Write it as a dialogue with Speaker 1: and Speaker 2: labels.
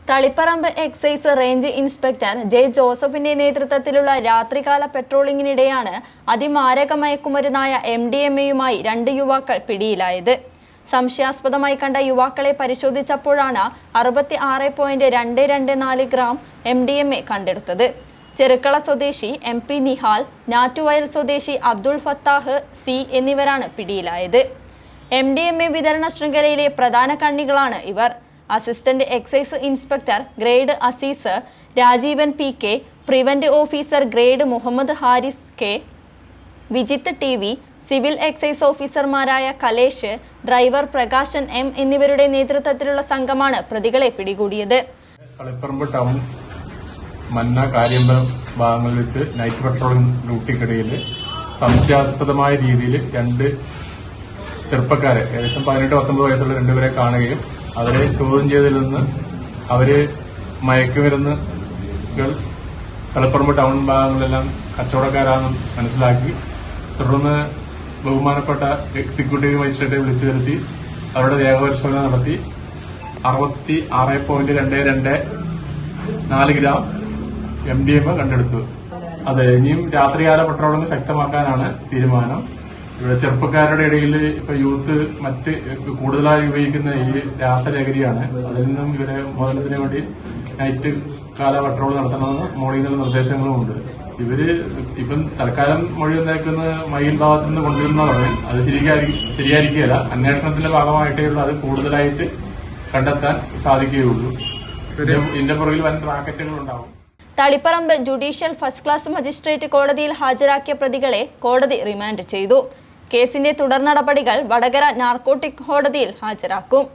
Speaker 1: Taliparamba excise range inspector J ജോസഫിന്റെ നേതൃത്വത്തിലുള്ള രാത്രികാല പെട്രോളിംഗിനിടെയാണ് അതിമാരക മയക്കുമരുന്നായ MDMA-യുമായി 2 യുവാക്കൾ പിടിയിലായത്. സംശയാസ്പദമായി കണ്ട യുവാക്കളെ പരിശോധിച്ചപ്പോഴാണ് 66.224 ഗ്രാം MDMA കണ്ടെടുത്തത്. ചെറുക്കള സ്വദേശി MP നിഹാൽ, നാറ്റുവയൽ സ്വദേശി അബ്ദുൾ ഫത്താഹ് C എന്നിവരാണ് പിടിയിലായത്. MDMA വിതരണ ശൃംഖലയിലെ പ്രധാന കണ്ണികളാണ് ഇവർ. Assistant excise inspector grade Azeez, Rajeevan PK, preventive officer grade Muhammad Haris K, Vijith TV, civil excise ഓഫീസർമാരായ കലേഷ്, ഡ്രൈവർ പ്രകാശൻ M എന്നിവരുടെ നേതൃത്വത്തിലുള്ള സംഘമാണ് പ്രതികളെ പിടികൂടിയത്.
Speaker 2: തളിപ്പറമ്പ് ടൗൺ മന്ന കാര്യമ്പലം ഭാഗങ്ങളിൽ വെച്ച് നൈറ്റ് പെട്രോളിംഗ് ഡ്യൂട്ടിക്കിടയിൽ സംശയാസ്പദമായ രീതിയിൽ 2 ചെറുപ്പക്കാരെ ഏകദേശം 18-19 വയസ്സുള്ള 2 പേരെ കാണുകയും അവരെ ചോദ്യം ചെയ്തതിൽ നിന്ന് അവര് മയക്കുമരുന്നുകൾ തളിപ്പറമ്പ് ടൗൺ ഭാഗങ്ങളിലെല്ലാം കച്ചവടക്കാരാണെന്ന് മനസ്സിലാക്കി തുടർന്ന് ബഹുമാനപ്പെട്ട എക്സിക്യൂട്ടീവ് മജിസ്ട്രേറ്റെ വിളിച്ചു വരുത്തി അവരുടെ ദേഹപരിശോധന നടത്തി 66.224 ഗ്രാം MDMA കണ്ടെടുത്തു. അതെ, ഇനിയും രാത്രികാല പെട്രോളിംഗ് ശക്തമാക്കാനാണ് തീരുമാനം. ഇവിടെ ചെറുപ്പക്കാരുടെ ഇടയിൽ ഇപ്പൊ യൂത്ത് മറ്റ് കൂടുതലായി ഉപയോഗിക്കുന്ന ഈ രാസലഹരിയാണ്. അതിൽ നിന്നും ഇവരെ മോചനത്തിന് വേണ്ടി നൈറ്റ് കാല പെട്രോൾ നടത്തണമെന്ന് മോളിൽ നിന്നുള്ള നിർദ്ദേശങ്ങളുമുണ്ട്. ഇവര് ഇപ്പം തൽക്കാലം മൊഴി വന്നേക്കുന്ന മയിൽ ഭാഗത്തു നിന്ന് കൊണ്ടുവരുന്ന പറഞ്ഞു. അത് ശരിയായിരിക്കുകയല്ല. അന്വേഷണത്തിന്റെ ഭാഗമായിട്ടേ അത് കൂടുതലായിട്ട് കണ്ടെത്താൻ സാധിക്കുകയുള്ളൂ. ഇതിന്റെ പുറകിൽ വൻ റാക്കറ്റുകൾ ഉണ്ടാവും.
Speaker 1: Taliparamba judicial first class magistrate കോടതിയിൽ ഹാജരാക്കിയ പ്രതികളെ കോടതി റിമാൻഡ് ചെയ്തു. കേസിന്റെ തുടർ നടപടികൾ വടകര നാർക്കോട്ടിക് കോടതിയിൽ ഹാജരാക്കും.